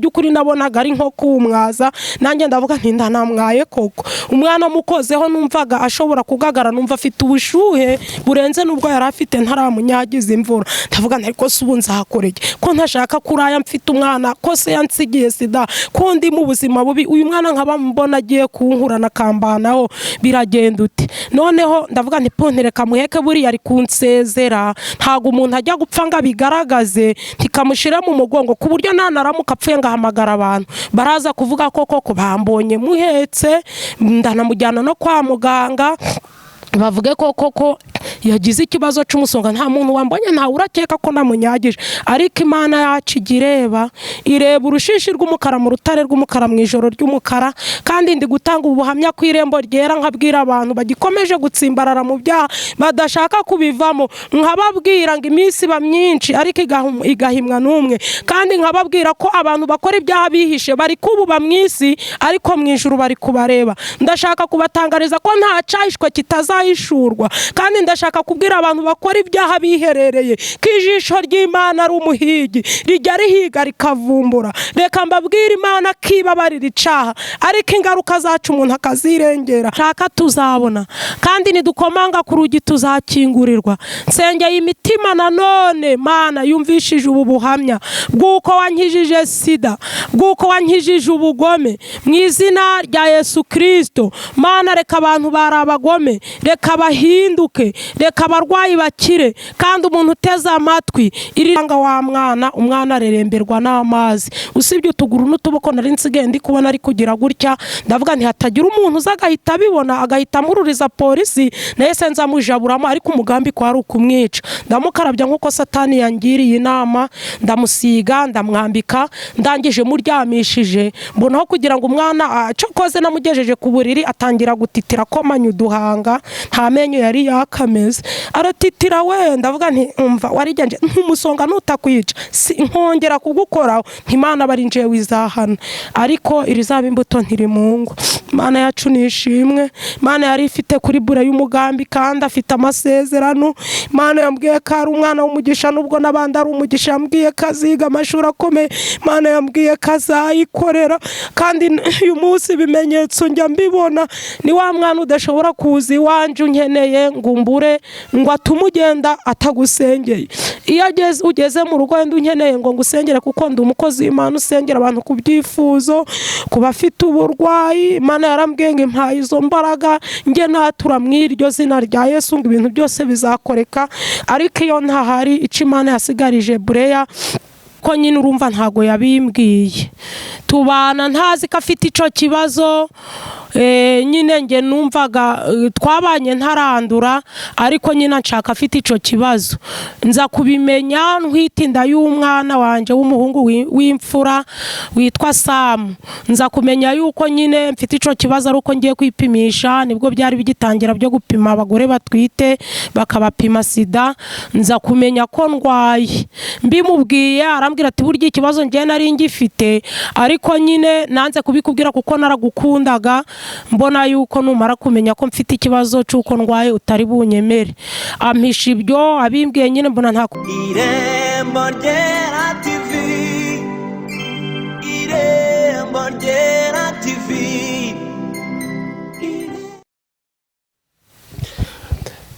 byukuri nabonaga ari nko kumwaza nanjye ndavuga nti ndanamwaye koko umwana mukozeho numvaga ashobora kugagara numva afite ubushuhe burenze nubwo yari afite ntaramunyagiza imvura ndavuga nti ko subunza hakorege ko ntashaka kuraya mfite umwana ko se yansigiye sida ko ndi mu buzima bubi uyu mwana nkaba mbona agiye kunkura na kambanaho biragenda uti noneho ndavuga nti pontereka muheke buri yari kunsezera ntago umuntu ajya gupfa nga bigaragaze ntikamushire mu mugongo ku buryo nanaramuka apfuye hamagara abantu baraza kuvuga koko bambonye muhetse ndanamujyana no kwa muganga bavuge koko yagize ikibazo cy'umusonga nta muntu wambonye nta urakeka ko namunyagije ariko Imana yacu ireba urushishi rw'umukara mu rutare rw'umukara mu ijoro ry'umukara kandi ndi gutanga ubuhamya ku irembo ryera nkabwira abantu bagikomeje gutsimbarara mu byaha badashaka kubivamo nkababwira ngo iminsi ba myinshi ariko igahimwa n'umwe kandi nkababwira ko abantu bakora ibyaha bihishe bari kububa mwisi ariko mu ijuru bari kubareba ndashaka kubatangariza ko nta cyahishwe kitazahishurwa kandi ndashaka kubwira abantu bakora ibyaha biherereye kijisho ry'Imana ari umuhigi rijya rihiga rikavumbura reka mbabwira Imana kibabarira icaha ariko ingaruka zacu umuntu akazirengera shaka tuzabona kandi nidukomanga ku rugi tuzakingurirwa nsengeye imitima nanone Mana yumvishije ubu buhamya bwuko wankijije sida bwuko wankijije ubugome mu izina rya Yesu Kristo Mana reka abantu barabagome reka bahinduke reka abarwayi bakire kandi umuntu uteze amatwi iranga wa umwana areremberwa n'amazi usibye utuguru n'utuboko nari nsigaye ndi kubona ari kugira gutya ndavuga nti hatagira umuntu uzagahita abibona agahita amururiza polisi nahise nzamujaburamo ariko umugambi ko ari ukumwica ndamukarabya nkuko satani yangiriye inama ndamusiga ndamwambika ndangije muryamishije mbonaho kugira ngo umwana cyokoze namugejeje ku buriri atangira gutitira komanya uduhanga nta menyo yari yakameze aratitira wenda ndavuga nti umva warigenje ntumusonga nutakwica nkongera kugukoraho Imana barinje wizahana ariko irizaba imbuto ntiri mungu Imana yacu nishimwe Imana yari ifite kuri bure y'umugambi kandi afite amasezerano Imana yambwiye ko ari umwana w'umugisha nubwo nabandi ari umugisha yambwiye kaziga amashuri akomeye Imana yambwiye kazayikorera kandi uyu munsi bimenyetso njya mbibona ni wa mwana udashobora kuza iwanje unkeneye ngumbure ngo atumugenda atagusengeye iyo ugeze mu rugo wenda unkeneye ngo ngusengere kuko ndi umukozi w'Imana usengera abantu ku byifuzo ku bafite uburwayi Imana yarambwiye ngo impaye izo mbaraga nge natura mw'iryo zina rya Yesu ngo ibintu byose bizakoreka ariko iyo ntahari ico Imana yasigarije bureya ko nyine urumva ntago yabimbwiye tubana ntazi ko afite ico kibazo nyine nge numvaga twabanye ntarandura ariko nyine nshaka afite ico kibazo nza kubimenya ntwitinda y'umwana wanje w'umuhungu w'imfura witwa Sam nza kumenya yuko nyine mfite ico kibazo ari uko ngiye kwipimisha nibwo byari bigitangira byo gupima abagore batwite bakabapima sida nza kumenya ko ndwaye mbimubwiye arambwira ati burya ikibazo ngiye nari ngifite ariko nyine nanze kubikubwira kuko naragukundaga mbona yuko numara kumenya ko mfite ikibazo cyuko ndwaye utari bunyemere ampisha ibyo abimbwiye nyine mbona nta Irembo Ryera TV Irembo Ryera TV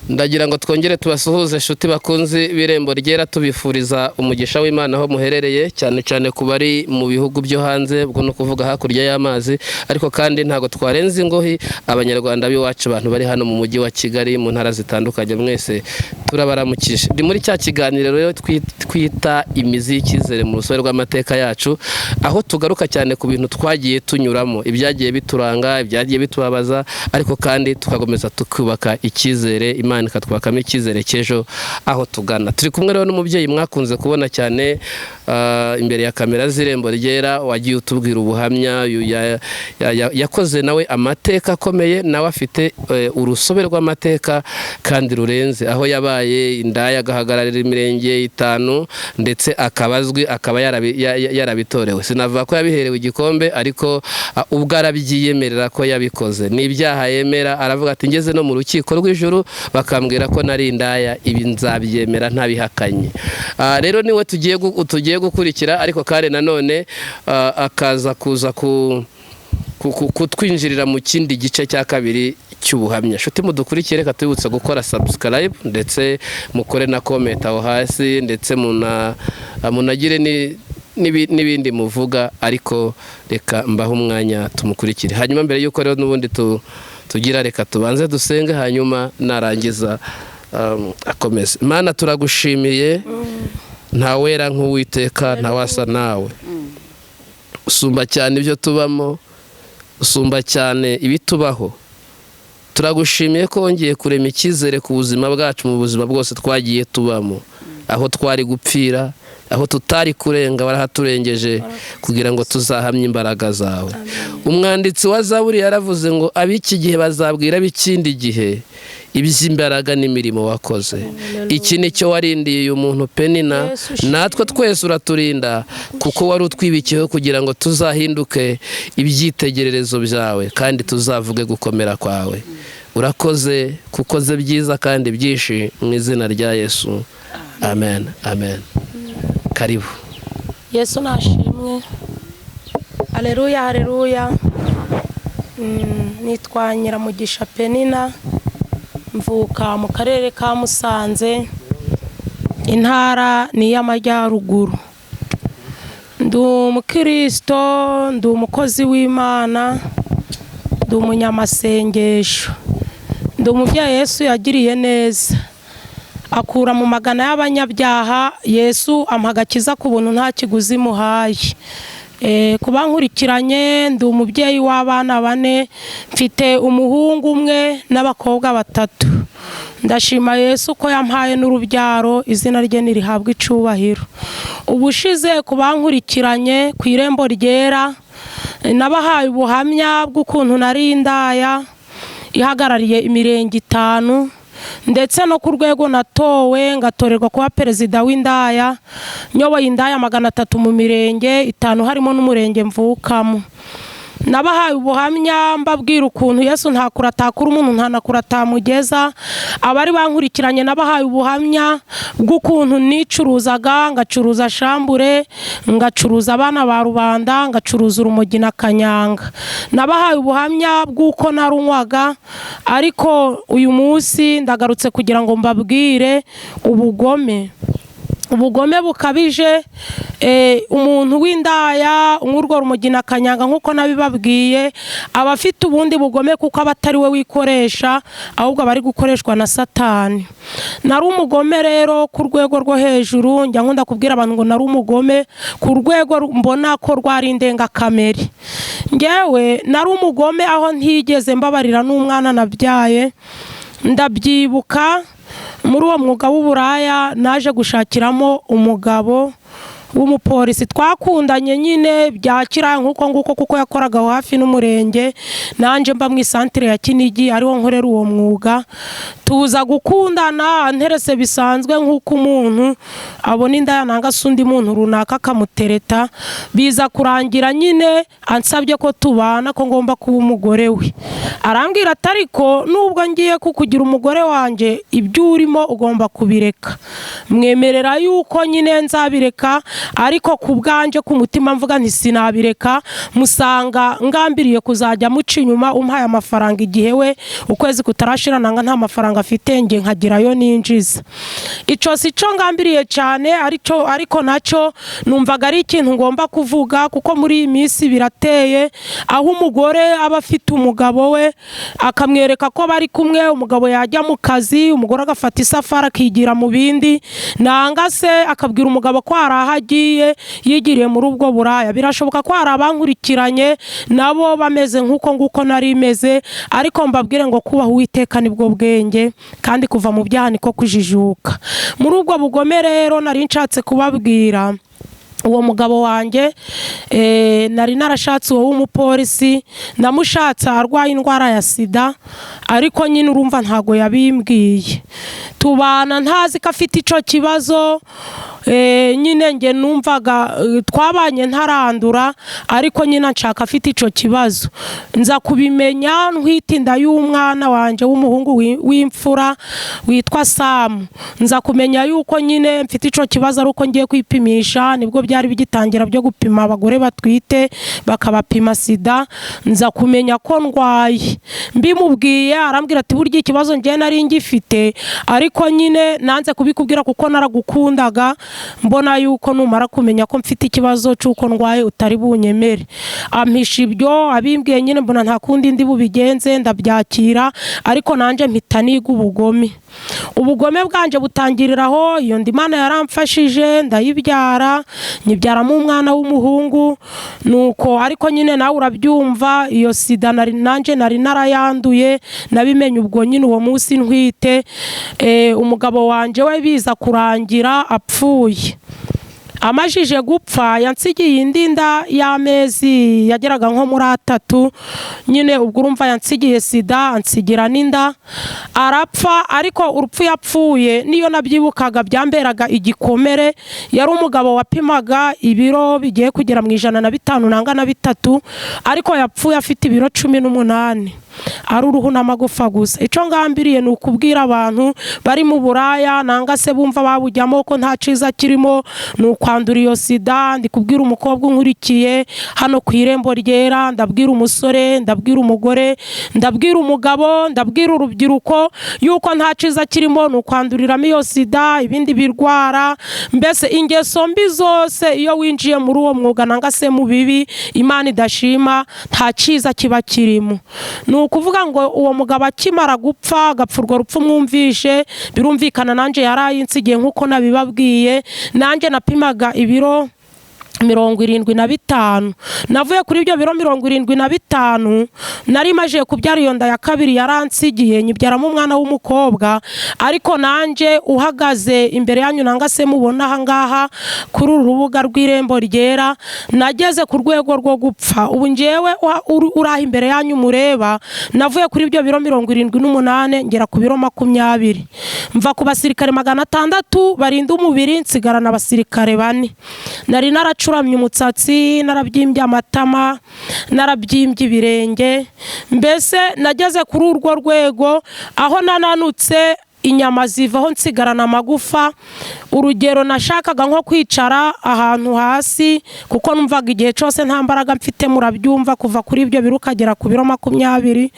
ndagira ngo twongere tubasuhuze inshuti bakunzi b'Irembo Ryera tubifuriza umugisha w'Imana aho muherereye cyane cyane ku bari mu bihugu byo hanze ubwo no kuvuga hakurya y'amazi ariko kandi ntago twarenze ingohi abanyarwanda biwacu abantu bari hano mu mujyi wa Kigali mu ntara zitandukanye mwese turabaramukije ndi muri cya kiganiro rero twita imizi y'ikizere mu rusobe rw'amateka yacu aho tugaruka cyane ku bintu twagiye tunyuramo ibyagiye bituranga ibyagiye bitubabaza ariko kandi tukagomeza tukubaka ikizere Imana ikatwakamo ikizere cy'ejo aho tugana turi kumwe rero n'umubyeyi mwakunze kubona cyane imbere ya kamera z'Irembo Ryera wagiye utubwira ubuhamya yakoze nawe amateka akomeye nawe afite urusobe rw'amateka kandi rurenze aho yabaye indaya agahagararira imirenge 5 ndetse akabazwi akaba yarabitorewe sinavuga ko yabiherewe igikombe ariko ubwo arabyiyemerera ko yabikoze ni ibyaha yemera aravuga ati ngeze no mu rukiko rw'ijuru bakambwira ko nari indaya ibi nzabyemera ntabihakanye rero niwe tugiye tugiye gukurikira ariko kare nanone akaza kuza kutwinjirira mu kindi gice cya kabiri cy'ubuhamya. Shuti mudukurikire, reka tubibutse gukora subscribe ndetse mukore na comment aho hasi, ndetse munagire n'ibindi muvuga, ariko reka mbaho umwanya tumukurikire. Hanyuma mbere yuko rero n'ubundi tugira, reka tubanze dusenge, hanyuma narangiza akomeze. Mana turagushimiye, nta wera nk'Uwiteka, nta wasa nawe. Usumba cyane ibyo tubamo, usumba cyane ibitubaho. Turagushimiye ko wongeye kurema icyizere ku buzima bwacu, mu buzima bwose twagiye tubamo, aho twari gupfira, aho tutari kurenga warahaturengeje kugira ngo tuzahamye imbaraga zawe. Umwanditsi wa Zaburi yaravuze ngo ab'iki gihe bazabwira ab'ikindi gihe iby'imbaraga n'imirimo wakoze. Iki nicyo warindiye uyu muntu Penina, natwe twese uraturinda, kuko wari utwibikiyeho kugira ngo tuzahinduke ibyitegererezo byawe kandi tuzavuge gukomera kwawe. Urakoze kukoze byiza kandi byinshi, mu izina rya Yesu, amen, amen. Karibu. Yesu nashimwe. Haleluya, haleluya. Nitwa Nyiramugisha Penina, mvuka mu karere ka Musanze, intara ni y'Amajyaruguru. Ndi umukristo, ndi umukozi w'Imana, ndi umunyamasengesho, ndi umubyeyi Yesu yagiriye neza, akura mu magana y'abanyabyaha. Yesu ampa agakiza ku buntu nta kiguzi muhaye. Kuba nkurikiranye, ndi umubyeyi w'abana 4, mfite umuhungu umwe n'abakobwa 3. Ndashima Yesu ko yampaye n'urubyaro, izina rye nirihabwa icubahiro. Ubushize kuba nkurikiranye ku irembo ryera, nabahaye ubuhamya bw'ukuntu nari indaya ihagarariye imirenge 5, ndetse no ku rwego natowe ngatorerwa kuba perezida w'indaya, nyoboye indaya 300 mu mirenge 5 harimo n'umurenge mvukamo. Nabahaye ubuhamya mbabwira ukuntu Yesu ntakura atakura umuntu, ntanakura atamugeza. Abari bankurikiranye nabahaye ubuhamya bw'ukuntu nicuruzaga, ngacuruza shambure, ngacuruza abana ba rubanda, ngacuruza urumogi na kanyanga. Nabahaye ubuhamya bw'uko narunywaga, ariko uyu munsi ndagarutse kugira ngo mbabwire ubugome bukabije. Umuntu w'indaya umurwo rumogi na kanyanga, nkuko nabibabwiye, abafite ubundi bugome kuko abatari we wikoresha, ahubwo bari gukoreshwa na Satani. Nari umugome rero ku rwego rwo hejuru. Njya nkunda kubwira abantu ngo nari umugome ku rwego mbona ko rwari indengakamere. Ngewe nari umugome aho ntigeze mbabarira n'umwana nabyaye. Ndabyibuka muri uwo mwuga w'uburaya naje gushakiramo umugabo w'umupolisi, twakundanye nyine bya kira nguko kuko yakoraga hafi n'umurenge, nanje mba mu centre ya Kinigi ariho nkorera uwo mwuga. Tuza gukundana nterese bisanzwe nk'uko umuntu abona indaya nanga sundi muntu runaka akamutereta. Biza kurangira nyine ansabye ko tubana, ko ngomba kuba umugore we. Arambwira atariko nubwo ngiye kukugira umugore wanje, ibyo urimo ugomba kubireka. Mwemerera yuko nyine nzabireka, ariko kubwanje ku mutima mvuga nti sinabireka. Musanga ngambiriye kuzajya muca inyuma umpaye amafaranga, igihe we ukwezi kutarashira nanga nta mafaranga afite, nge nkagirayo ninjiza. Ico sico ngambiriye cyane, ariko naco numvaga ari ikintu ngomba kuvuga, kuko muri iyi minsi birateye aho umugore aba afite umugabo we akamwereka ko bari kumwe. Umugabo yajya mu kazi, umugore agafata isafari akigira mu bindi, nanga se akabwira umugabo ko arahagiye yigiriye muri ubwo buraya. Birashoboka ko hari abankurikiranye nabo bameze nk'uko nari meze, ariko mbabwire ngo kubaha Uwiteka nibwo bwenge, kandi kuva mu byaha niko kujijuka. Muri ubwo bugome rero nari nshatse kubabwira, uwo mugabo wanjye nari narashatse uwo w'umupolisi, namushatse arwaye indwara ya sida, ariko nyine urumva ntago yabimbwiye. Tubana ntazi ko afite ico kibazo. nyine nge numvaga twabanye ntarandura ariko nyine nshaka afite ico kibazo nza kubimenya ntwite inda y'umwana wanje w'umuhungu w'imfura witwa Sam nza kumenya yuko nyine mfite ico kibazo ari uko ngiye kwipimisha nibwo byari bigitangira byo gupima abagore batwite bakabapima sida nza kumenya ko ndwaye mbimubwiye arambwira ati burya ikibazo ngiye nari ngifite ariko nyine nanze kubikubwira kuko naragukundaga mbona yuko numara kumenya ko mfite ikibazo cyuko ndwaye utari bunyemere ampisha ibyo abimbwiye nyine mbona nta kundi ndi bubigenze ndabyakira ariko nanje mpita niga ubugome bwanje butangiriraho iyo ndimana yaramfashije ndayibyara nyibyaramo umwana w'umuhungu nuko ariko nyine nawe urabyumva iyo sida nanje nari narayanduye nabimenye ubwo nyine uwo munsi ntwite umugabo wanje we biza kurangira apfuye amajije gupfa yansigiye indinda y'amezi yageraga nko muri 3 nyine ubwo urumva yansigiye sida ansigira n'inda arapfa ariko urupfu yapfuye niyo nabyibukaga byamberaga igikomere yari umugabo wapimaga ibiro bigiye kugera mu 105 nanga na 3 ariko yapfuye afite ibiro 18 ari uruhu n'amagufa gusa ico ngambiriye nukubwira abantu bari mu buraya nanga se bumva babujyamo ko nta ciza kirimo nukwandura iyo sida ndikubwira umukobwa unkurikiye hano ku irembo ryera ndabwira umusore ndabwira umugore ndabwira umugabo ndabwira urubyiruko yuko nta ciza kirimo nukwanduriramo iyo sida ibindi birwara mbese ingeso mbi zose iyo winjiye muri uwo mwuga nanga se mu bibi Imana idashima nta ciza kiba kirimo kuvuga ngo uwo mugabo akimara gupfa agapfurwa rupfu mwumvishe birumvikana nanje yarayinsigiye nkuko nabibabwiye nanje napimaga ibiro 75 navuye kuri ibyo biro 75 nari maje kubyara iyo nda ya kabiri yaransigiye nyibyaramo umwana w'umukobwa ariko nanje uhagaze imbere yanyu nanga se mubona aha ngaha kuri urubuga rw'irembo ryera nageze ku rwego rwo gupfa ubu njewe uraha imbere yanyu mureba navuye kuri ibyo biro 78 ngera ku biro 20 mva ku basirikare 600 barinda umubiri nsigarana abasirikare 4 nari naracuramye umutsatsi narabyimbye amatama narabyimbye ibirenge mbese nageze kuri urwo rwego aho nananutse inyama zivaho nsigarana amagufa urugero nashakaga nko kwicara ahantu hasi kuko numvaga igihe cyose nta mbaraga mfite murabyumva kuva kuri ibyo birukagera ku biro 20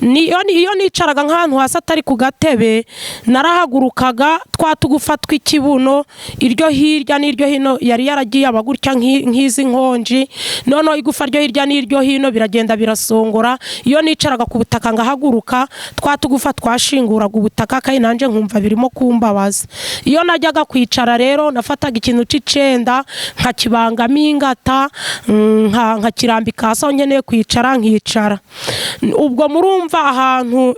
niyo nicaraga nk'ahantu hasi atari ku gatebe narahagurukaga twatugufatwa ikibuno iryo hirya n'iryo hino yari yaragiye abagurya nk'izi nkonji none igufa ryo hirya n'iryo hino biragenda birasongora iyo nicaraga ku butaka ngahaguruka twatugufa twashinguraga ubutaka kandi nanje nkumva birimo kumbabaza iyo najyaga kwicara rero nafataga ikintu c'icenda nkakibangamo ingata nkakirambika hasi aho nkeneye kwicara nkicara ubwo murumva ahantu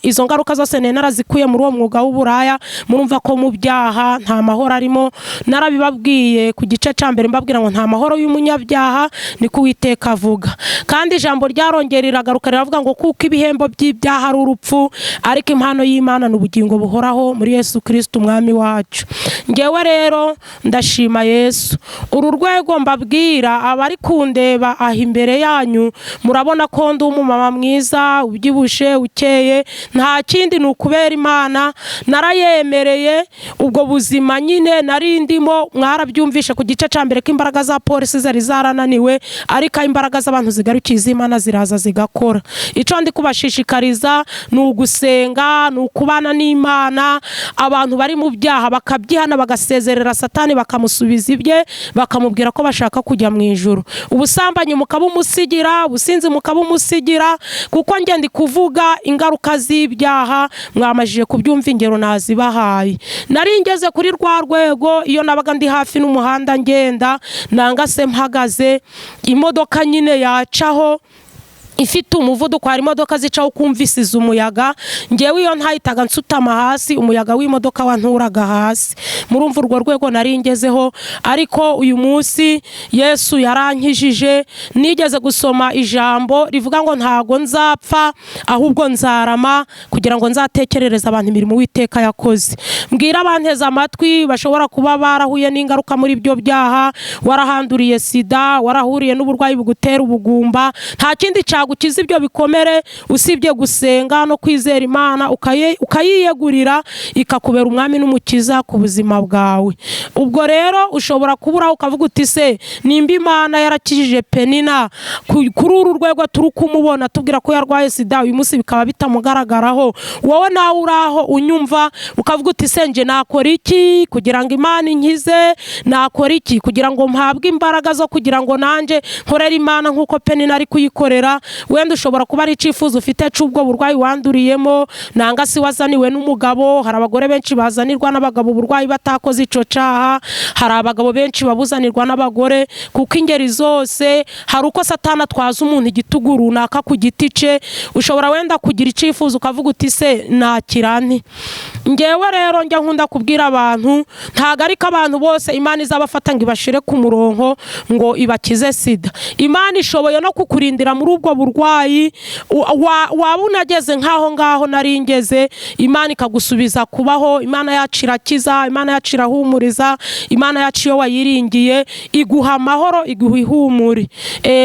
izo ngaruka zose narazikuye muri uwo mwuga w'uburaya murumva ko mu byaha nta mahoro arimo narabibabwiye ku gice cya mbere mbabwira ngo nta mahoro y'umunyabyaha ni kuwiteka avuga kandi ijambo ryarongerera garuka riravuga ngo kuko ibihembo by'ibyaha ari urupfu ariko impano y'Imana n'ubugingo buhoraho muri Yesu Kristo umwami wacu ngewe rero ndashima Yesu uru rwego mbabwira abari kundeba aho imbere yanyu murabona ko ndi umumama mwiza ubyibushe ukeye nta kindi nukubera Imana narayemereye ubwo buzima nyine narindimo mwarabyumvishe ku gice cya mbere ko imbaraga za polisi zari zarananiwe ariko imbaraga z'abantu zigarukiza Imana ziraza zigakora ico ndi kubashishikariza nugusenga nukubana n'Imana abantu bari mu byaha bakabyihana bagasezerera satani bakamusubiza ibye bakamubwira ko bashaka kujya mu ijuru ubusambanyi mukabumusigira ubusinzi mukabumusigira kuko ngende kuvuga ingaruka z'ibyaha mwamajije kubyumva ingero nazibahaye nari ngeze kuri rwa rwego iyo nabaga ndi hafi n'umuhanda ngenda nanga se mpagaze imodoka nyine yacaho ifite umuvuduko, hari imodoka zicaho kumvisiza umuyaga, ngewe iyo ntahitaga nsutama hasi umuyaga w'imodoka wanturaga hasi. Murumva urwo rwego nari ngezeho, ariko uyu munsi Yesu yarankijije. Nigeze gusoma ijambo rivuga ngo ntago nzapfa ahubwo nzarama kugira ngo nzatekerereza abantu imirimo Uwiteka yakoze. Mbwira abanteze amatwi bashobora kuba barahuye n'ingaruka muri ibyo byaha, warahanduriye sida, warahuriye n'uburwayi bugutera ubugumba, nta kindi gukiza ibyo bikomere usibye gusenga no kwizera Imana, ukayiyegurira ikakubera umwami n'umukiza ku buzima bwawe. Ubwo rero ushobora kubura ukavuga uti se nimba Imana yarakijije Penina kuri uru rwego turi kumubona tubwira ko yarwaye sida, uyu munsi bikaba bitamugaragaraho, wowe nawe uraho unyumva ukavuga uti se nje nakora iki kugira ngo Imana inkize, nakora iki kugira ngo mpabwe imbaraga zo kugira ngo nanje nkorera Imana nkuko Penina ari kuyikorera. Wenda ushobora kuba ari icifuzo ufite cy'ubwo burwayi wanduriyemo, nanga si wazaniwe n'umugabo. Hari abagore benshi bazanirwa n'abagabo uburwayi batakoze ico caha, hari abagabo benshi babuzanirwa n'abagore, kuko ingeri zose hari uko Satana twaza umuntu igitugu runaka ku giti ce. Ushobora wenda kugira icifuzo ukavuga uti se nakirane. Ngewe rero njya nkunda kubwira abantu ntago ari ko abantu bose Imana izabafata ngo ibashire ku murongo ngo ibakize sida. Imana ishoboye no kukurindira muri ubwo burwayi, waba unageze nkaho ngaho nari ngeze, Imana ikagusubiza kubaho. Imana yacu irakiza, Imana yacu irahumuriza, Imana yacu iyo wayiringiye iguha amahoro, iguha ihumure.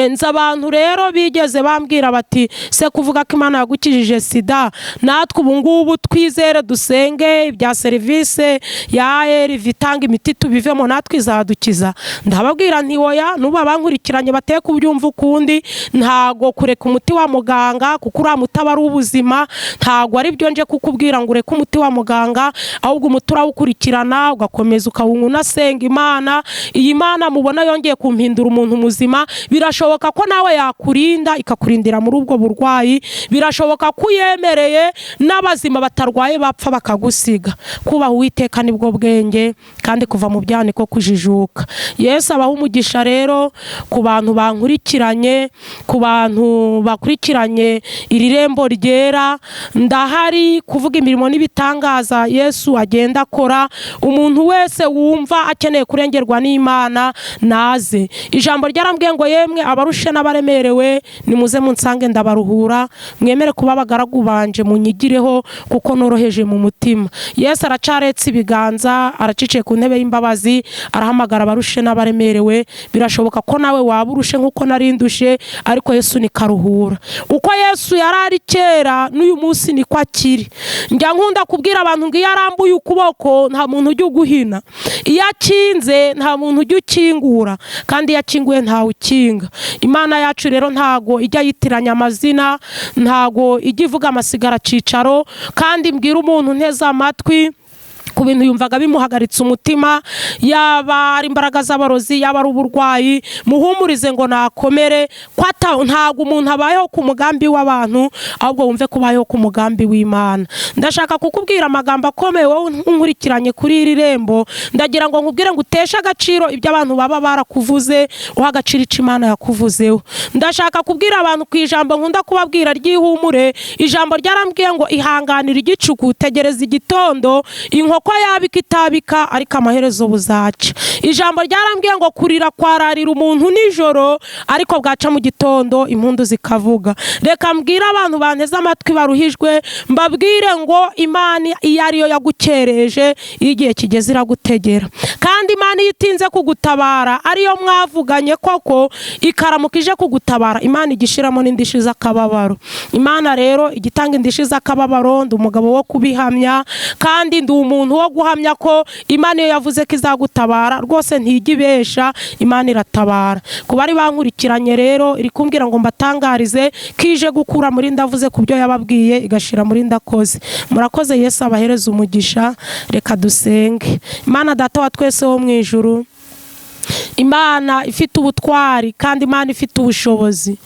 Nza abantu rero bigeze bambwira bati se kuvuga ko Imana yagukijije sida, natwe ubu ngubu twizere dusenge ibya serivisi ya vitanga imiti tubivemo natwe izadukiza. Ndababwira nti oya, nuba bankurikiranye bateye kubyumva ukundi, ntago kureka umuti wa muganga kuko uramutabara ubuzima, ntago ari byo nje kukubwira ngo ureke umuti wa muganga, ahubwo umuti urawukurikirana ugakomeza ukawunywa unasenga Imana. Iyi Mana mubona yongeye kumpindura umuntu muzima, birashoboka ko nawe yakurinda ikakurindira muri ubwo burwayi. Birashoboka ko yemereye n'abazima batarwaye bapfa bakagusiga. Kubaha Uwiteka nibwo bwenge kandi kuva mu byaniko kujijuka. Yesu abaha umugisha rero ku bantu bankurikiranye, ku bantu bakurikiranye iri rembo ryera. Ndahari kuvuga imirimo n'ibitangaza Yesu agenda akora. Umuntu wese wumva akeneye kurengerwa n'Imana naze. Ijambo ryarambwiye ngo yemwe abarushe n'abaremerewe nimuze munsange ndabaruhura, mwemere kuba abagaragu banje munyigireho kuko noroheje mu mutima. Yesu aracaretse ibiganza, araciciye ku ntebe y'imbabazi, arahamagara abarushe n'abaremerewe. Birashoboka ko nawe waba urushe nkuko narindushe, ariko Yesu ni karuhura. Uko Yesu yarari kera n'uyu munsi niko akiri. Njya nkunda kubwira abantu ngo iyo arambuye ukuboko nta muntu ujya uguhina, iyo akinze nta muntu ujya ukingura, kandi iyo akinguye ntawe ukinga. Imana yacu rero ntago ijya yitiranya amazina, ntago ijya ivuga amasigara cicaro. Kandi mbwira umuntu nteze amatwi ku bintu yumvaga bimuhagaritse umutima, yaba ari imbaraga z'abarozi, yaba ari uburwayi, muhumurize ngo nakomere, ko ntago umuntu abayeho ku mugambi w'abantu, ahubwo wumve kubayeho ku mugambi w'Imana. Ndashaka kukubwira amagambo akomeye wowe unkurikiranye kuri iri rembo. Ndagira ngo nkubwire ngo uteshe agaciro ibyo abantu baba barakuvuze, uha agaciro icyo Imana yakuvuzeho. Ndashaka kubwira abantu ku ijambo nkunda kubabwira ry'ihumure. Ijambo ryarambwiye ngo ihanganira igicuku, tegereza igitondo, inkoko yabika itabika ariko amaherezo buzaca. Ijambo ryarambwiye ngo kurira kwararira umuntu nijoro, ariko bwaca mu gitondo impundu zikavuga. Reka mbwira abantu banteze amatwi baruhijwe, mbabwire ngo Imana iyo ariyo yagukereje, igihe kigeze iragutegera. Kandi Imana itinze kugutabara, ariyo mwavuganye koko ikaramukije kugutabara, Imana igishiramo n'indishi z'akababaro. Imana rero igitanga indishi z'akababaro. Ndi umugabo wo kubihamya, kandi ndi umuntu wo guhamya ko Imana iyo yavuze ko izagutabara rwose ntigibesha, Imana iratabara. Kuba ari bankurikiranye rero iri kumbwira ngo mbatangarize kije gukura muri ndavuze kubyo yababwiye igashira muri ndakoze. Murakoze. Yesu abahereza umugisha. Reka dusenge. Imana Data wa twese wo mu ijuru, Imana ifite ubutwari kandi Imana ifite ubushobozi,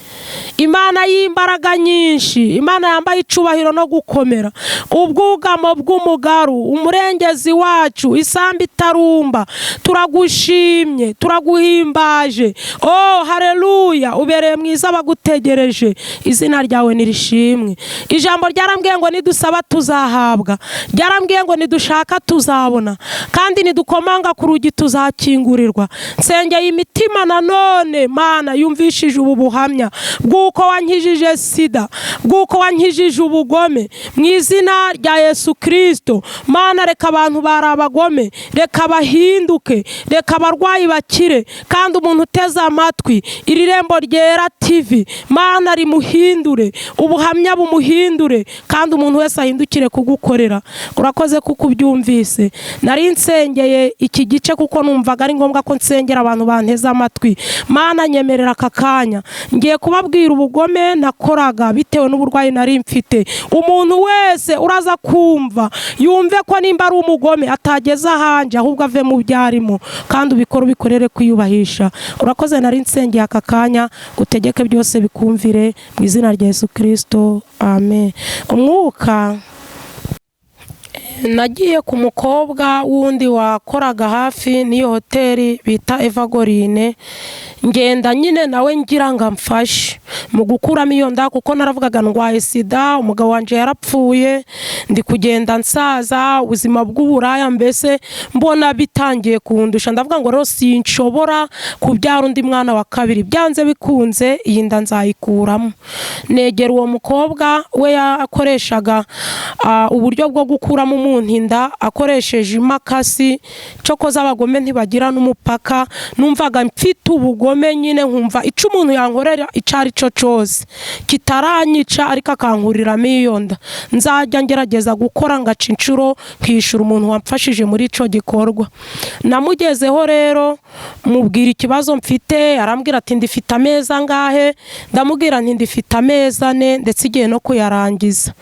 Imana y'imbaraga nyinshi, Imana yambaye icubahiro no gukomera, ubwugamo bw'umugaru, umurengezi wacu, isambi itarumba. Turagushimye, turaguhimbaje. Oh haleluya, ubereye mwiza bagutegereje, izina ryawe nirishimwe. Ijambo ryarambwiye ngo nidusaba tuzahabwa, ryarambwiye ngo nidushaka tuzabona, kandi nidukomanga ku rugi tuzakingurirwa. Nsengeye imitima nanone Mana yumvishije ubu buhamya bw'uko wankijije sida, bw'uko wankijije ubugome, mu izina rya Yesu Kristo. Mana reka abantu bari abagome, reka bahinduke, reka abarwayi bakire, kandi umuntu uteze amatwi iri Rembo Ryera TV Mana rimuhindure, ubuhamya bumuhindure, kandi umuntu wese ahindukire kugukorera. Urakoze kuko ubyumvise. Nari nsengeye iki gice kuko numvaga ari ngombwa ko nsengera abantu banteze amatwi. Mana nyemerera aka kanya ngiye kubabwira ubugome nakoraga bitewe n'uburwayi nari mfite. Umuntu wese uraza kumva yumve ko nimba ari umugome atageza hanje, ahubwo ave mu byarimo, kandi ubikora ubikorere kwiyubahisha. Urakoze, nari nsengeye aka kanya, utegeke byose bikumvire mu izina rya Yesu Kristo, amen. Umwuka nagiye ku mukobwa wundi wakoraga hafi n'iyo hoteli bita Evergreen, ngenda nyine nawe ngira ngo amfashe mu gukuramo iyo nda, kuko naravugaga ndwaye sida, umugabo wanje yarapfuye, ndi kugenda nsaza, ubuzima bw'uburaya mbese mbona bitangiye kundusha. Ndavuga ngo rero sinshobora kubyara undi mwana wa kabiri, byanze bikunze iyi nda nzayikuramo. Negera uwo mukobwa, we yakoreshaga uburyo bwo gukuramo umuntu inda akoresheje imakasi. Coko z'abagome ntibagira n'umupaka, numvaga mfite ubugome nyine, nkumva ico umuntu yankorera icari cyo cyose kitaranyica ariko akankuriramo iyo nda, nzajya ngerageza gukora ngaca inshuro nkishura umuntu wamfashije muri ico gikorwa. Namugezeho rero mubwira ikibazo mfite, arambwira ati ndifite ameza ngahe, ndamubwira nti ndifite ameza 4 ndetse igihe no kuyarangiza.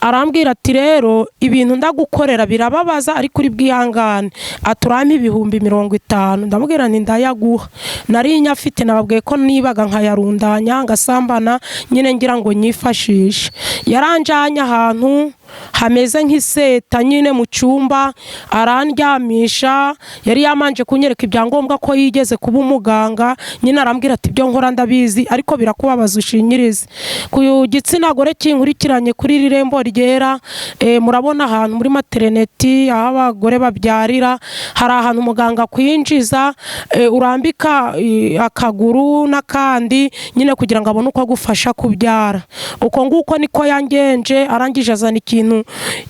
Arambwira ati rero ibintu ndagukorera birababaza ariko uri bwihangane, aturame 50,000. Ndamubwira nti ndayaguha. Nari nyafite, nababwiye ko nibaga nkayarundanya ngasambana nyine ngira ngo nyifashishe. Yaranjanye ahantu hameze nk'iseta nyine mu cyumba, arandyamisha, yari yamanje kunyereka ibyangombwa ko yigeze kuba umuganga. Nyine arambwira ati byo nkora ndabizi ariko birakubabaza ushinyirize. Ku gitsina gore kinkurikiranye kuri iri Rembo Ryera, murabona ahantu muri maternity aho abagore babyarira, hari ahantu muganga kwinjiza, urambika akaguru n'akandi nyine kugira ngo abone uko agufasha kubyara. Uko nguko niko yangenje, arangije azana ikintu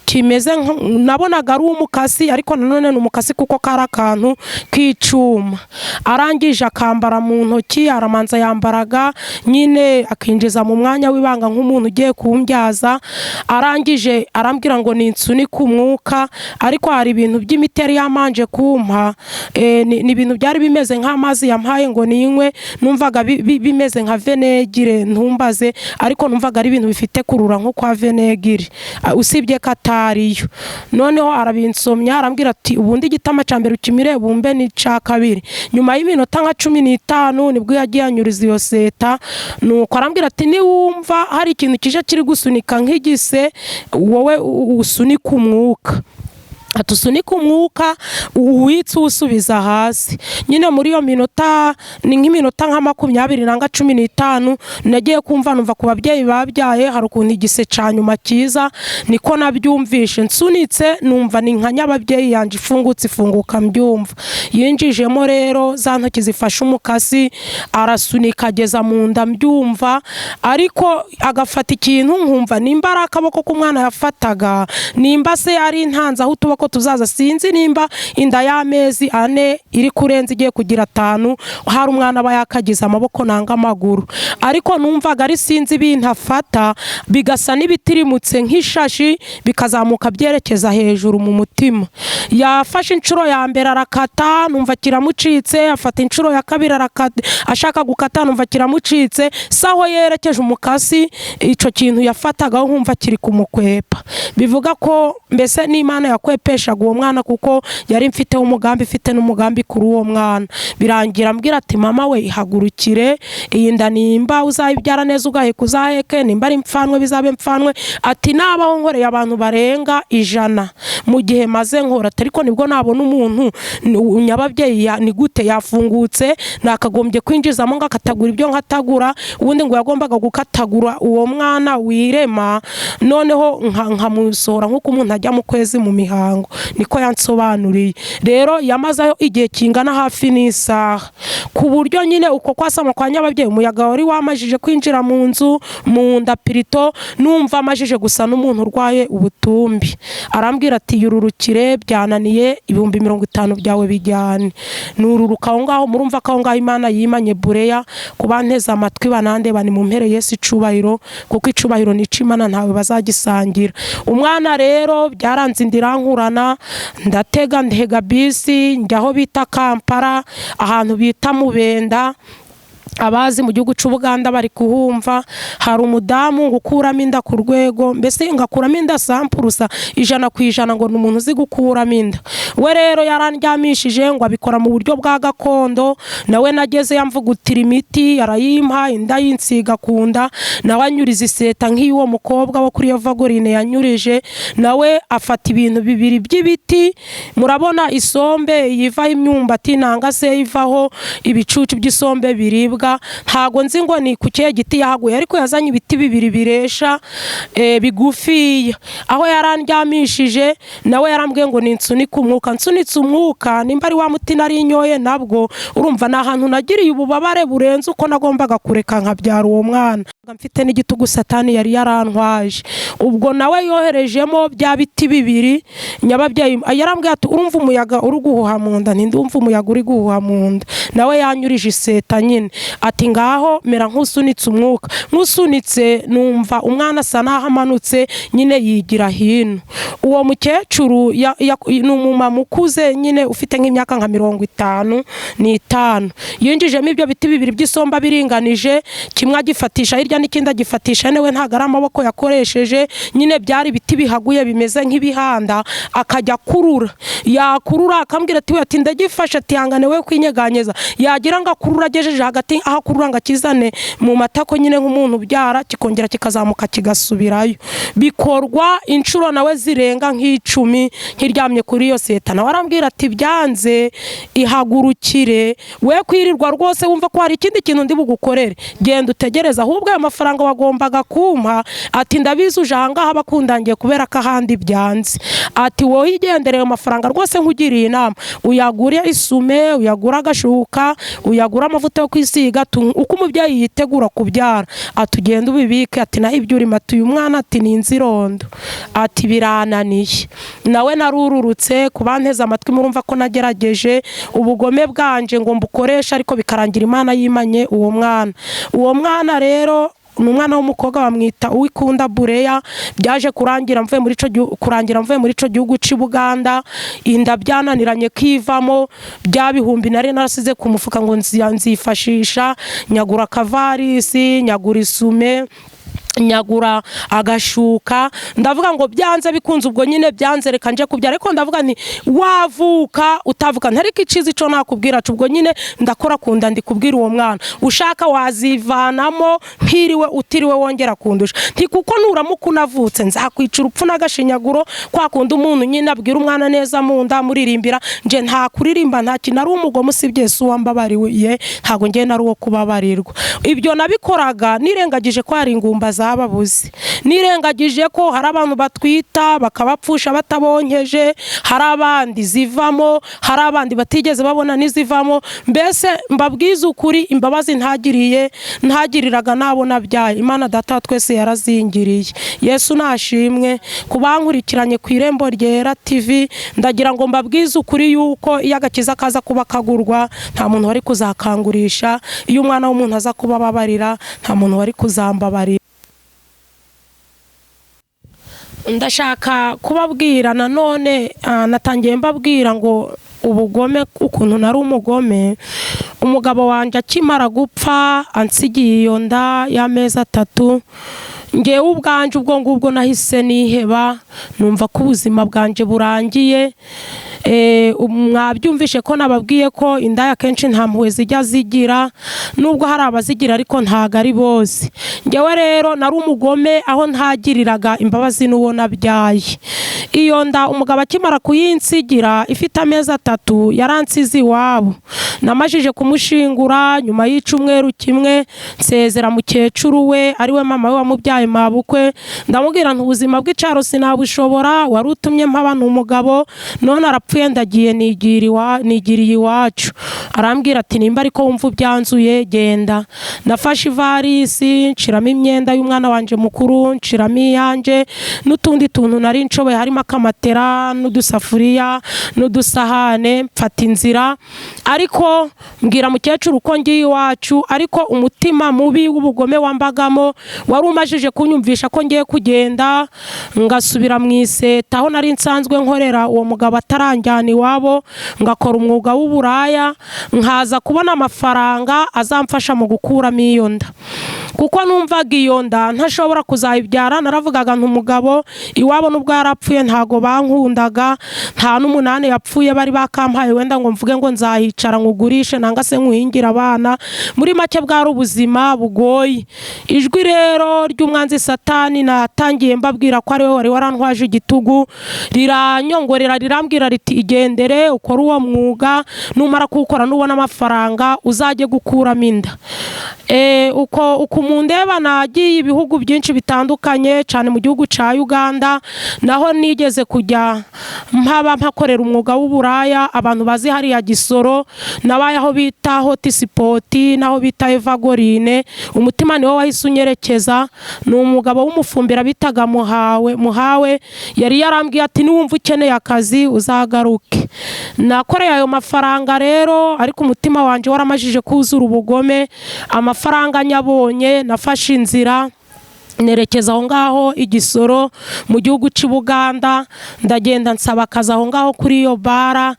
kimeze nabonaga ari umukasi, ariko nanone n'umukasi kuko kari akantu k'icuma. Arangije akambara mu ntoki, aramanza yambaraga nyine akinjiza mu mwanya w'ibanga nk'umuntu ugiye kumbyaza. Arangije arambwira ngo ninsunika umwuka, ariko hari ibintu by'imiteri yamanje kumpa, ni ibintu byari bimeze nk'amazi yampaye ngo ninywe, numvaga bimeze nka venegire, ntumbaze, ariko numvaga ari ibintu bifite kurura nko kwa venegire, usibye katariyo. Noneho arabinsomya, arambwira ati ubundi igitama ca mbere ukimire bumbe ni ca kabiri. Nyuma y'iminota nka 15 nibwo yagiye anyuriza iyo seta. Nuko arambwira ati niwumva hari ikintu kije kiri gusunika nk'igise, wowe usunika umwuka, atusunika umwuka uwitse usubiza hasi. Nyine muri iyo minota, ni nk'iminota nka 20 nanga 15, nagiye kumva numva ku babyeyi babyaye hari ukuntu igise ca nyuma kiza, niko nabyumvishe. Nsunitse numva ni nka nyababyeyi yanje ifungutse ifunguka mbyumva. Yinjijemo rero za ntoki zifashe umukasi, arasunika ageza mu nda mbyumva, ariko agafata ikintu nkumva nimba ari akaboko k'umwana yafataga, nimba se ari intanza aho utuboko tuzaza, sinzi nimba inda y'amezi 4 iri kurenza igiye kugira 5, hari umwana aba yakagize amaboko nanga amaguru. Ariko numvaga ari sinzi ibintu afata, bigasa n'ibitirimutse nk'ishashi, bikazamuka byerekeza hejuru mu mutima. Yafashe inshuro ya mbere arakata, numva kiramucitse, afata inshuro ya kabiri arakata, ashaka gukata, numva kiramucitse. Saho yerekeje umukasi, ico kintu yafataga nkumva kiri kumukwepa. Bivuga ko mbese n'Imana yakwepe nakoreshaga uwo mwana kuko yari mfiteho umugambi, mfite n'umugambi kuri uwo mwana. Birangira ambwira ati mama we ihagurukire, iyi nda nimba uzayibyara neza ugaheka uzaheke, nimba ari mpfanwe bizabe mpfanwe. Ati nabaho nkoreye abantu barenga 100 mu gihe maze nkora, ariko nibwo nabona umuntu nyababyeyi ni gute yafungutse nakagombye kwinjizamo ngakatagura ibyo nkatagura, ubundi ngo yagombaga gukatagura uwo mwana wirema, noneho nkamusohora nk'uko umuntu ajya mu kwezi mu mihango. Niko yansobanuriye. Rero yamazayo igihe kingana hafi n'isaha, ku buryo nyine uko kwasama kwa nyababyeyi umuyaga wari wamajije kwinjira mu nzu, mu nda pirito, numva amajije gusa n'umuntu urwaye ubutumbi. Arambwira ati yururukire, byananiye 50 byawe bijyane. Nururuka aho ngaho, murumva ko aho ngaho Imana yimanye bureya kubanteza amatwi banande bani mu mpere Yesu icubahiro, kuko icubahiro ni Imana ntawe bazagisangira. Umwana rero byaranze ndirankurana, ndatega ndega bisi njyaho bita Kampala, ahantu bita Mubenda. Abazi mu gihugu cy'Ubuganda bari kuhumva, hari umudamu gukuramo inda ku rwego, mbese ngakuramo inda sampurusa 100% ngo n'umuntu uzi gukuramo inda. We rero yarandyamishije ngo abikora mu buryo bwa gakondo, nawe nageze yamvugutira imiti yarayimpa, inda yinsiga kunda, nawe anyuriza iseta nk'iyo mukobwa wo kuri Evagorine yanyurije, nawe afata ibintu bibiri by'ibiti. Murabona isombe yivaho imyumbati nanga se yivaho ibicucu by'isombe biribwa, ntago nzi ngo ni ku kihe giti yahaguye, ariko yazanye ibiti bibiri biresha bigufi. Aho yarandyamishije nawe yarambwiye ngo ninsunike umwuka, nsunitse umwuka nimba ari wa muti nari nyoye, nabwo urumva na hantu nagiriye ububabare burenze uko nagombaga kureka nkabyara uwo mwana. Mfite n'igitugu Satani yari yarantwaje, ubwo nawe yoherejemo bya biti bibiri. Nyababyeyi yarambwiye ati urumva umuyaga uri guhuha mu nda, ndumva umuyaga uri guhuha mu nda. Nawe yanyurije iseta nyine, ati ngaho mera nk'usunitse umwuka. Nk'usunitse numva umwana asa naho amanutse nyine yigira hino. Uwo mukecuru ni umumama ukuze nyine ufite nk'imyaka nka 55, yinjijemo ibyo biti bibiri by'isomba biringanije, kimwe agifatisha hirya n'ikindi agifatisha newe ntago ari amaboko yakoresheje, nyine byari biti bihaguye bimeze nk'ibihanda. Akajya kurura, yakurura akambwira ati we ati ndagifasha, ati hangane we kwinyeganyeza, yagira ngo akurura agejeje hagati aho kurura ngo akizane mu matako nyine nk'umuntu byara, kikongera kikazamuka kigasubirayo. Bikorwa inshuro nawe zirenga nk'icumi nkiryamye kuri iyo seta. Nawe arambwira ati byanze ihagurukire, we kwirirwa rwose wumva ko hari ikindi kintu ndi bugukorere, genda utegereza ahubwo ayo mafaranga wagombaga kumpa, ati ndabizuje ahangaha bakundangiye kubera ko ahandi byanze. Ati wowe igendereye amafaranga rwose nkugiriye inama, uyagure isume, uyagura agashuka, uyagura amavuta yo kwisiga, uko umubyeyi yitegura kubyara. Atugenda ubibike, ati naho ibyo urimo, ati uyu mwana ati ni inzirondo, ati birananiye. Nawe narururutse kubanteza amatwi, murumva ko nagerageje ubugome bwanje ngo mbukoresha, ariko bikarangira Imana yimanye uwo mwana. Uwo mwana rero ni umwana w'umukobwa bamwita Uwikunda Bureya. Byaje kurangira mvuye muri ico gihugu cy'Ubuganda, inda byananiranye kwivamo, bya bihumbi nari narasize ku mufuka ngo nzifashisha, nyagura kavarisi, nyagura isume, nyagura agashuka. Ndavuga ngo byanze bikunze, ubwo nyine byanze reka nje kubyara. Ariko ndavuga nti wavuka utavuka ntariko icizi cyo nakubwira, ubwo nyine ndakora kunda ndi kubwira uwo mwana, ushaka wazivanamo mpiriwe utiriwe wongera kundusha. Nti kuko nuramuka unavutse nzakwicira urupfu n'agashinyaguro, kwa kunda umuntu nyine abwira umwana neza mu nda muririmbira. Nje nta kuririmba, nta kintu ari umugome usibye Yesu wambabariye, ntago ngiye nari uwo kubabarirwa. Ibyo nabikoraga nirengagije ko hari ingumba zababuze, nirengagije ko hari abantu batwita bakabapfusha batabonkeje, hari abandi zivamo, hari abandi batigeze babona nizivamo. Mbese mbabwiza ukuri, imbabazi ntagiriraga nabo nabyaye, Imana Data twese yarazingiriye. Yesu nashimwe. Kubankurikiranye ku Irembo Ryera TV, ndagira ngo mbabwize ukuri yuko iyo agakiza kaza kuba kagurwa nta muntu wari kuzakangurisha, iyo umwana w'umuntu aza kuba babarira nta muntu wari kuzambabarira. Ndashaka kubabwira nanone, natangiye mbabwira ngo ubugome ukuntu nari umugome. Umugabo wanje akimara gupfa ansigiye iyo nda y'amezi 3, ngewe ubwanje ubwo ngubwo nahise niheba, numva ko ubuzima bwanje burangiye. Mwabyumvishe ko nababwiye ko indaya kenshi nta mpuhwe zijya zigira, nubwo hari abazigira ariko ntago ari bose. Ngewe rero nari umugome aho ntagiriraga imbabazi n'uwo nabyaye. Iyo nda umugabo akimara kuyinsigira ifite amezi 3 yaransize iwabo. Namajije kumushingura nyuma y'icumweru kimwe, nsezera mukecuru we ari we mama we wamubyaye mabukwe. Ndamubwira nti ubuzima bw'icaro sinabushobora, wari utumye mpabana umugabo, none arapfuye ndagiye nigiriye iwacu. Arambwira ati nimba ariko wumva byanzuye genda. Nafashe ivarisi nshiramo imyenda y'umwana wanje mukuru, nshiramo yanje n'utundi tuntu nari nshoboye harimo akamatera n'udusafuriya n'udusahane, mfata inzira. Ariko mbwira mukecuru ko ngiye iwacu, ariko umutima mubi w'ubugome wambagamo wari umajije kunyumvisha ko ngiye kugenda ngasubira mu iseta aho nari nsanzwe nkorera uwo mugabo ataranjyana iwabo, ngakora umwuga w'uburaya, nkaza kubona amafaranga azamfasha mu gukuramo iyo nda. Kuko numvaga iyo nda ntashobora kuzayibyara, naravugaga nti umugabo iwabo nubwo yarapfuye ntago bankundaga, nta n'umunane yapfuye bari bakampaye wenda ngo mvuge ngo nzahicara ngugurishe nanga se nkuhingira abana. Muri make bwari ubuzima bugoye. Ijwi rero ry'umwanzi Satani natangiye mbabwira ko ari we wari warantwaje igitugu, riranyongorera rirambwira riti igendere ukora uwo mwuga, numara kuwukora nubona amafaranga uzajye gukuramo inda. Uko mundeba nagiye ibihugu byinshi bitandukanye cyane mu gihugu ca Uganda, naho nigeze kujya mpakorera umwuga w'uburaya. Abantu bazi hari ya Gisoro nabaye aho bita hotspot naho bita Evagorine. Umutima niwo wahise unyerekeza, ni umugabo w'umufumbira bitaga Muhawe yari yarambwiye ati niwumva ukeneye akazi uzagaruke. Nakoreye ayo mafaranga rero, ariko umutima wanje waramajije kuzura ubugome. Amafaranga nyabonye nafashe inzira nerekeza aho ngaho Igisoro mu gihugu cy'Ubuganda, ndagenda nsaba akazi aho ngaho kuri iyo bara.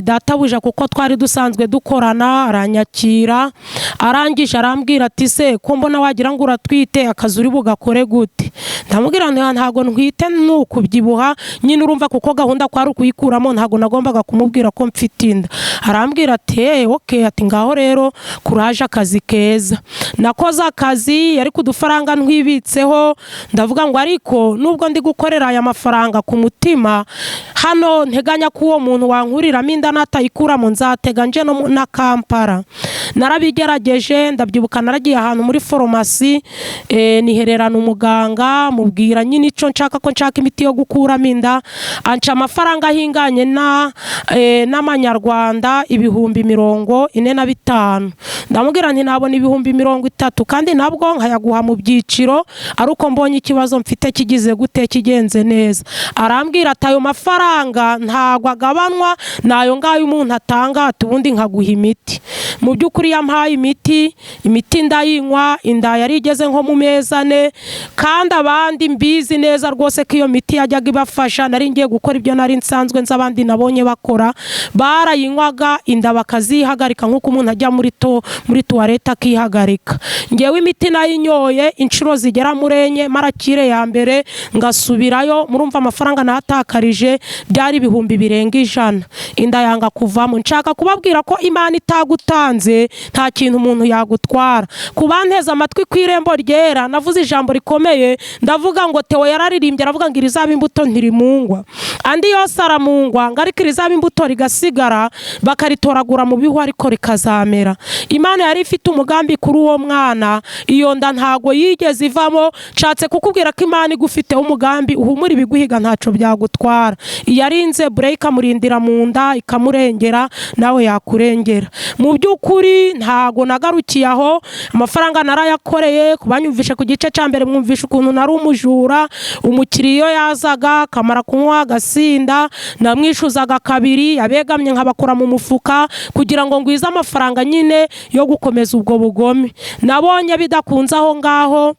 Databuja kuko twari dusanzwe dukorana aranyakira, arangije arambwira ati se ko mbona wagira ngo uratwite akazi uri bugakore gute? Ndamubwira ntago ntwite n'ukubyibuha nyine, urumva kuko gahunda kwari ukuyikuramo, ntago nagombaga kumubwira ko mfite inda. Arambwira ati okay, ati ngaho rero kuraje akazi keza. Nakoze akazi yari kudufaranga ntwibitseho, ndavuga ngo ariko nubwo ndi gukorera aya mafaranga ku mutima, hano nteganya ko uwo muntu wankuriramo inda natayikuramo nzatega nje no na Kampala. Narabigerageje, ndabyibuka naragiye ahantu muri farumasi, nihererana umuganga mubwira nyine ico nshaka ko nshaka imiti yo gukuramo inda. Anca amafaranga hinganye n'amanyarwanda 45,000. Ndamubwira nti nabona 30,000 kandi nabwo nkayaguha mu byiciro, aruko mbonye ikibazo mfite kigize gute kigenze neza. Arambwira ati ayo mafaranga ntago agabanwa nayo ngayo umuntu atanga, ati ubundi nkaguha imiti. Mu byukuri yampaye imiti ndayinywa, inda yari igeze nko mu mezi 4, kandi abandi mbizi neza rwose ko iyo miti yajyaga ibafasha. Nari ngiye gukora ibyo nari nsanzwe nzi abandi nabonye bakora, barayinywaga inda bakazihagarika nk'uko umuntu ajya muri toilette akihagarika. Ngewe imiti nayinyoye inshuro zigera muri 4, marakire ya mbere ngasubirayo. Murumva amafaranga natakarije byari 100,000. Inda yanga kuvamo. Nshaka kubabwira ko Imana itagutanze nta kintu umuntu yagutwara. Kubanteza amatwi kw'irembo ryera navuze ijambo rikomeye, ndavuga ngo Theo yararirimbye aravuga ngo irizaba imbuto ntirimungwa, andi yose aramungwa, ngo ariko irizaba imbuto rigasigara bakaritoragura mu bihu ariko rikazamera. Imana yari ifite umugambi kuri uwo mwana, iyo nda ntago yigeze ivamo. Nshatse kukubwira ko Imana igufite umugambi, uhumura ibiguhiga ntaco byagutwara. Yarinze break amurindira mu nda ikamurengera, nawe yakurengera. Mu byukuri ntago nagarukiye aho, amafaranga narayakoreye. Kubanyumvisha ku gice cya mbere mwumvisha ukuntu nari umujura. Umukiriyo yazaga kamara kunywa agasinda, namwishuzaga 2, yabegamye nkabakura mu mufuka kugira ngo ngwize amafaranga nyine yo gukomeza ubwo bugome. Nabonye bidakunze aho ngaho,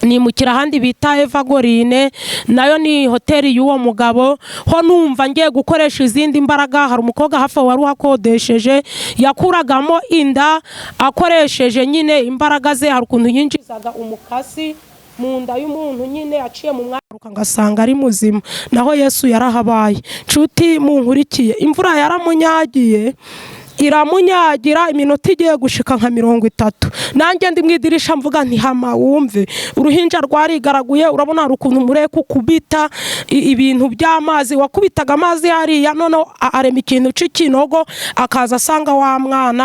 nimukira ahandi bita Evagorine, nayo ni hoteli y'uwo mugabo. Ho numva ngiye gukoresha izindi mbaraga. Hari umukobwa hafi wari uhakodesheje yakuragamo inda akoresheje nyine imbaraga ze. Hari ukuntu yinjizaga umukasi mu nda y'umuntu nyine aciye mu mwaruka ngasanga ari muzima. Naho Yesu yarahabaye. Nshuti munkurikiye, imvura yaramunyagiye iramunyagira iminota igiye gushika nka 30. Nanjye ndi mwidirisha mvuga nti hama wumve, uruhinja rwarigaraguye. Urabona hari ukuntu mureka kubita ibintu by'amazi, wakubitaga amazi hariya none arema ikintu c'ikinogo akaza asanga wa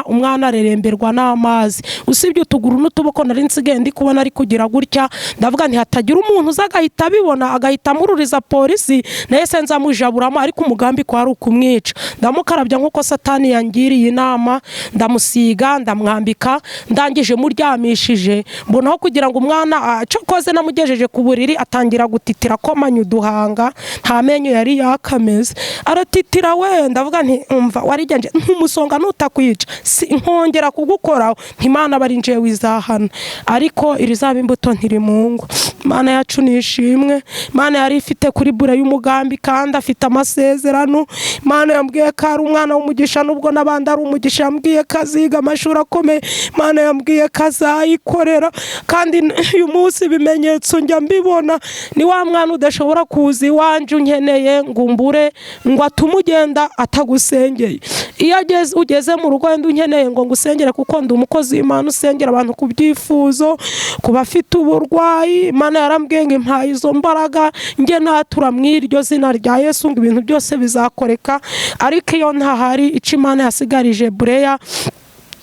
umwana areremberwa n'amazi. Usibye utuguru n'utuboko nari nsigaye ndi kubona ari kugira gutya, ndavuga nti hatagira umuntu uzagahita bibona agahita mururiza polisi, naye senza mujaburamo, ariko umugambi ko ari ukumwica. Ndamukarabya nkuko Satani yangiriye inama, ndamusiga ndamwambika, ndangije muryamishije mbonaho kugira ngo umwana cokoze namugejeje ku buriri atangira gutitira komanya uduhanga, nta menyo yari yakameze, aratitira we. Ndavuga nti umva warigenje ntumusonga nutakwica nkongera kugukoraho, ntimana bari nje wizahana, ariko irizaba imbuto ntiri mungu. Imana yacu nishimwe. Imana yari ifite kuri bure y'umugambi kandi afite amasezerano. Imana yambwiye ko ari umwana w'umugisha, nubwo nabandi ari umugisha. Yambwiye kaziga amashuri akomeye. Imana yambwiye kazayikorera, kandi uyu munsi ibimenyetso njya mbibona. Ni wa mwana udashobora kuza iwanje unkeneye ngumbure ngo atumugenda atagusengeye. Iyo ugeze mu rugo wenda unkeneye ngo ngusengere, kuko ndi umukozi w'Imana usengera abantu ku byifuzo, ku bafite uburwayi. Imana yarambwiye ngo impaye izo mbaraga, nge natura mw'iryo zina rya Yesu ngo ibintu byose bizakoreka. Ariko iyo ntahari, ico Imana yasigarije Bureya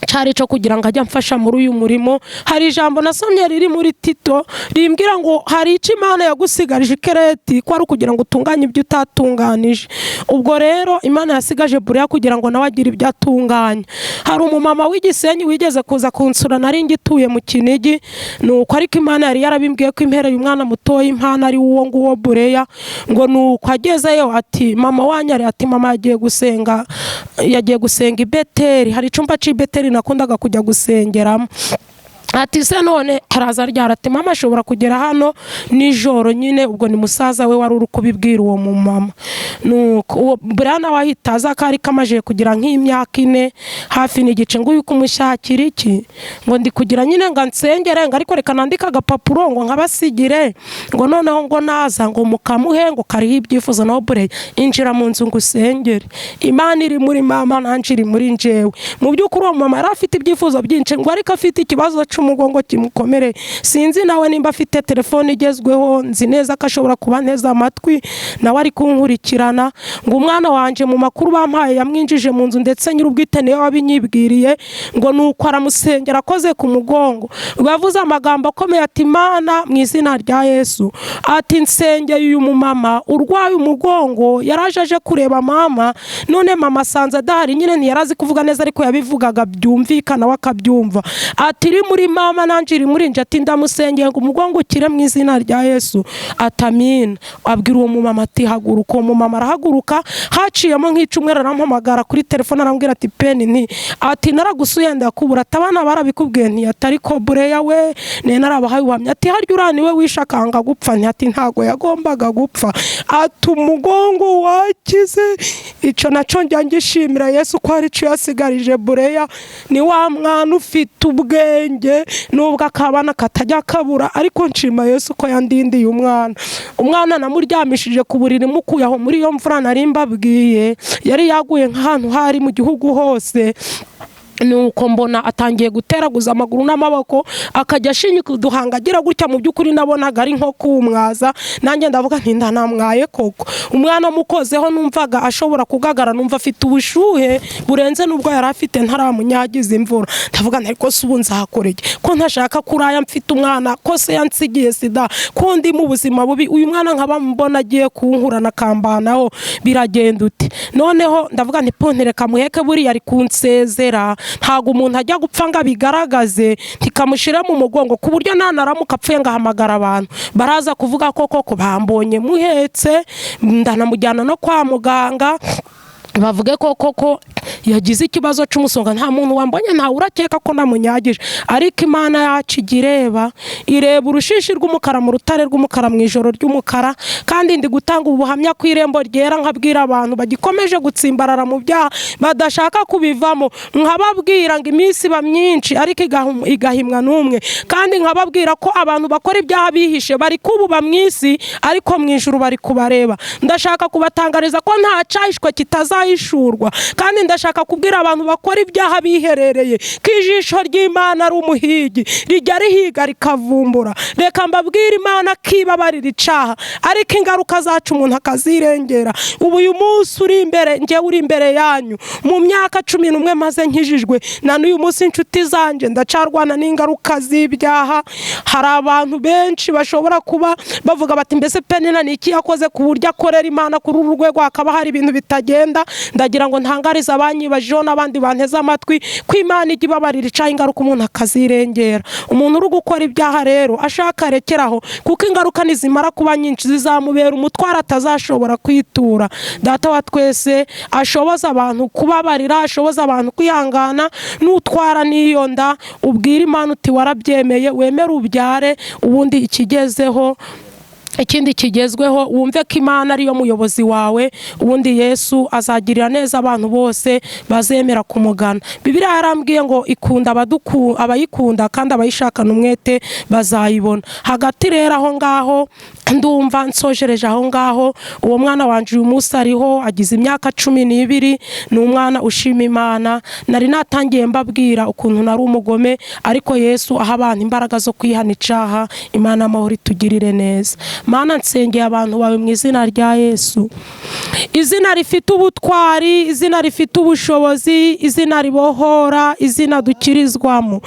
cyari cyo kugira ngo ajya mfasha muri uyu murimo. Hari ijambo nasomye riri muri Tito rimbwira ngo hari icyo Imana yagusigarije Kereti, ko ari kugira ngo utunganye ibyo utatunganije. Ubwo rero Imana yasigaje Bureya kugira ngo nawe agire ibyo atunganya. Hari umumama w'Igisenyi wigeze kuza kunsura, nari ngituye mu Kinigi, nuko ariko Imana yari yarabimbwiye ko impereye umwana mutoya impana ari uwo nguwo Bureya. Ngo nuko agezeyo ati mama wanyare, ati mama yagiye gusenga i Beteli. Hari icumba c'i Beteli nakundaga kujya gusengeramo. Ati se none haraza ryarate mama ashobora kugera hano nijoro nyine. Ubwo ni musaza we wari uri kubibwira uwo mumama. Nuko Burana wahitaza kari kamaje kugira nk'imyaka 4 hafi n'igice, ngo yuko umushakira iki, ngo ndi kugira nyine ngo nsengere, ngo ariko reka nandika agapapuro ngo nkabasigire, ngo noneho ngo naza ngo mukamuhe ngo kariho ibyifuzo. No Bure injira mu nzu ngo usengere. Imana iri muri mama nanje iri muri njewe. Mu by'ukuri uwo mama yari afite ibyifuzo byinshi, ngo ariko afite ikibazo umugongo kimukomere. Sinzi nawe nimba afite telefone igezweho, nzi neza ko ashobora kuba neza amatwi nawe ari kunkurikirana. Ngo umwana wanje mu makuru bampaye yamwinjije mu nzu, ndetse nyir'ubwite niwe wabinyibwiriye, ngo nuko aramusengera akoze ku mugongo. Bavuze amagambo akomeye ati Imana mu izina rya Yesu, ati nsengeye uyu mumama urwaye umugongo, yaraje aje kureba mama, none mama asanze adahari. Nyine ntiyarazi kuvuga neza, ariko yabivugaga byumvikana wakabyumva. Ati iri muri mama nanje iri muri nje, ati ndamusengeye ngo umugongo ukire mu izina rya Yesu. Atamina. Abwira uwo mumama ati haguruka. Uwo mumama arahaguruka. Haciyemo nk'icumwera arampamagara kuri telefone arambwira ati Peni ati naragusuye ndakubura, atabana barabikubwiye nti atari ko Bureya we ne narabahaye uhamya. Ati harya urani we wishakanga gupfa? Nti ati ntago yagombaga gupfa. Ati umugongo wakize. Ico naco njya ngishimira Yesu ko ari cyo yasigarije Bureya. Ni wa mwana ufite ubwenge, nubwo akabana katajya kabura, ariko nshima Yesu ko yandindiye umwana namuryamishije ku buriri mukuye aho muri iyo mvura nari mbabwiye, yari yaguye nk'ahantu hari mu gihugu hose. Nuko mbona atangiye guteraguza amaguru n'amaboko, akajya ashinyika uduhanga agira gutya. Mu by'ukuri nabonaga ari nko kumwaza. Nanjye ndavuga nti ndanamwaye koko. Umwana mukozeho numvaga ashobora kugagara, numva afite ubushuhe burenze nubwo yari afite ntaramunyagiza imvura. Ndavuga nti ariko subu nzakorege ko ntashaka kuraya mfite umwana, ko se yansigiye sida, ko ndi mu buzima bubi. Uyu mwana nkaba mbona agiye kunkurana kambanaho, biragenda uti. Noneho ndavuga nti pontereka muheke buriya ari kunsezera. Ntago umuntu ajya gupfa ngo bigaragaze ntikamushire mu mugongo ku buryo nanaramuka apfuye ngahamagara abantu baraza kuvuga koko bambonye muhetse, ndanamujyana no kwa muganga. bavuge ko yagize ikibazo cy'umusonga. Nta muntu wambonye, nta urakeka ko namunyagije, ariko Imana yacu ireba urushishi rw'umukara mu rutare rw'umukara mu ijoro ry'umukara. Kandi ndi gutanga ubuhamya ku irembo ryera, nkabwira abantu bagikomeje gutsimbarara mu byaha badashaka kubivamo, nkababwira ngo iminsi iba myinshi ariko igahimwa n'umwe. Kandi nkababwira ko abantu bakora ibyaha bihishe bari kububa mu isi, ariko mu ijuru bari kubareba. Ndashaka kubatangariza ko nta cyahishwe kitazahishurwa. Kandi ndashaka kubwira abantu bakora ibyaha biherereye ko ijisho ry'Imana ari umuhigi, rijya rihiga rikavumbura. Reka mbabwire Imana kibabarira icaha, ariko ingaruka zacu umuntu akazirengera. Ubu uyu munsi uri imbere, njye uri imbere yanyu, mu myaka 11 maze nkijijwe, na n'uyu munsi inshuti zanje ndacarwana n'ingaruka z'ibyaha. Hari abantu benshi bashobora kuba bavuga bati mbese Penina ni iki yakoze ku buryo akorera Imana kuri uru rwego hakaba hari ibintu bitagenda. Ndagira ngo ntangariza abanyibajeho n'abandi banteze amatwi ko Imana ijya ibabarira icaha, ingaruka umuntu akazirengera. Umuntu uri gukora ibyaha rero ashaka rekeraho, kuko ingaruka nizimara kuba nyinshi zizamubera umutwaro atazashobora kwitura. Data wa twese ashoboza abantu kubabarira, ashoboza abantu kwihangana. Nutwara n'iyo nda ubwira Imana uti warabyemeye, wemere ubyare, ubundi ikindi kigezweho wumve ko Imana ariyo muyobozi wawe, ubundi Yesu azagirira neza abantu bose bazemera kumugana. Bibiliya yarambwiye ngo ikunda abayikunda kandi abayishakana umwete bazayibona. Hagati rero aho ngaho ndumva nsojereje aho ngaho, uwo mwana wanje uyu munsi ariho agize imyaka 12, ni umwana ushima Imana. Nari natangiye mbabwira ukuntu nari umugome, ariko Yesu aha abantu imbaraga zo kwihana icaha. Imana amahoro itugirire neza. Mana nsengeye abantu bawe mu izina rya Yesu, izina rifite ubutwari, izina rifite ubushobozi, izina ribohora, izina dukirizwamo.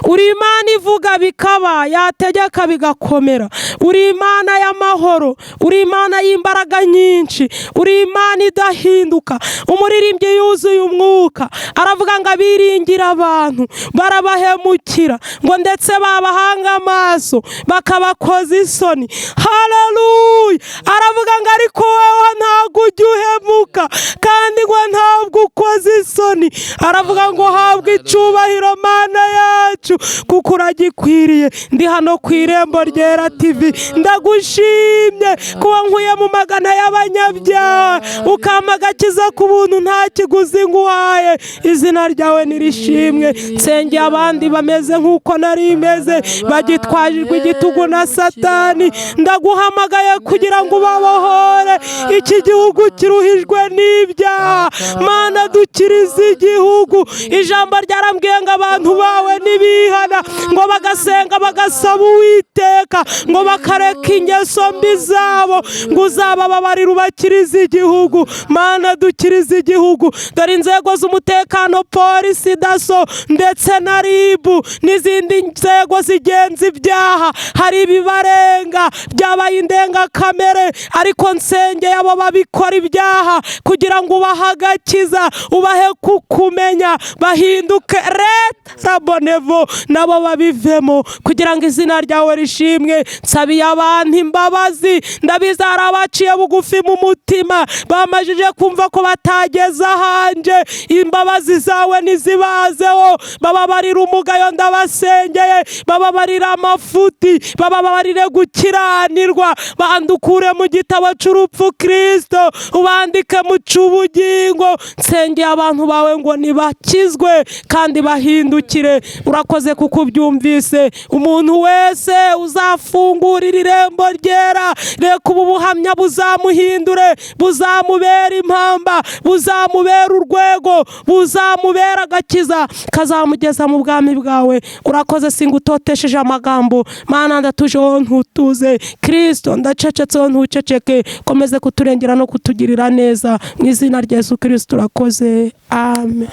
Uri Imana ivuga bikaba, yategeka bigakomera. Uri Imana y'amahoro, uri Imana y'imbaraga nyinshi, uri Imana idahinduka. Umuririmbyi yuzuye umwuka aravuga ngo abiringira abantu barabahemukira, ngo ndetse babahanga amaso bakabakoza isoni. Haleluya! Aravuga ngo ariko wewe ntabwo ujya uhemuka, kandi ngo ntabwo ukoze isoni. Aravuga ngo habwe icubahiro Mana yacu, kuko uragikwiriye. Ndi hano ku irembo ryera TV, ndagushimye kuba nkuye mu magana y'abanyabyaha, ukampa agakiza ku buntu nta kiguzi nguhaye. Izina ryawe nirishimwe. Nsengeye abandi bameze nk'uko nari meze, bagitwajijwe igitugu na Satani. Ndaguhamagaye kugira ngo ubabohore. Iki gihugu kiruhijwe n'ibyaha, Mana dukirize igihugu. Ijambo ryarambwiye ngo abantu bawe nibihana, ngo bagasenga bagasaba Uwiteka, ngo bakareka ingeso mbi zabo, ngo uzabababarira ubakirize igihugu. Mana dukirize igihugu. Dore inzego z'umutekano, polisi, daso ndetse na ribu n'izindi nzego zigenza ibyaha, hari ibibarenga byabaye indengakamere, ariko nsengeye abo babikora ibyaha kugira ngo ubahe agakiza, ubahe kukumenya, bahinduke retabonevo, nabo babivemo kugira ngo izina ryawe rishimwe. Nsabiye abantu imbabazi, ndabizi hari abaciye bugufi mu mutima, bamajije kumva ko batageze ahanje. Imbabazi zawe nizibazeho, bababarira umugayo ndabasengeye, bababarira amafuti, bababarire gukiranirwa, bandukure mu gitabo cy'urupfu Kristo, ubandike mu cy'ubugingo. Nsengeye abantu bawe ngo nibakizwe kandi bahindukire. Urakoze kuko ubyumvise. Umuntu wese uzafungurira irembo ryera, reka ubu buhamya buzamuhindure, buzamubera impamba, buzamubera urwego, buzamubera agakiza, kazamugeza mu bwami bwawe. Urakoze singutotesheje amagambo. Mana ndatujeho ntutuze, Kristo ndacecetseho ntuceceke. Komeze kuturengera no kutugirira neza, mu izina rya Yesu Kristo urakoze. Amen.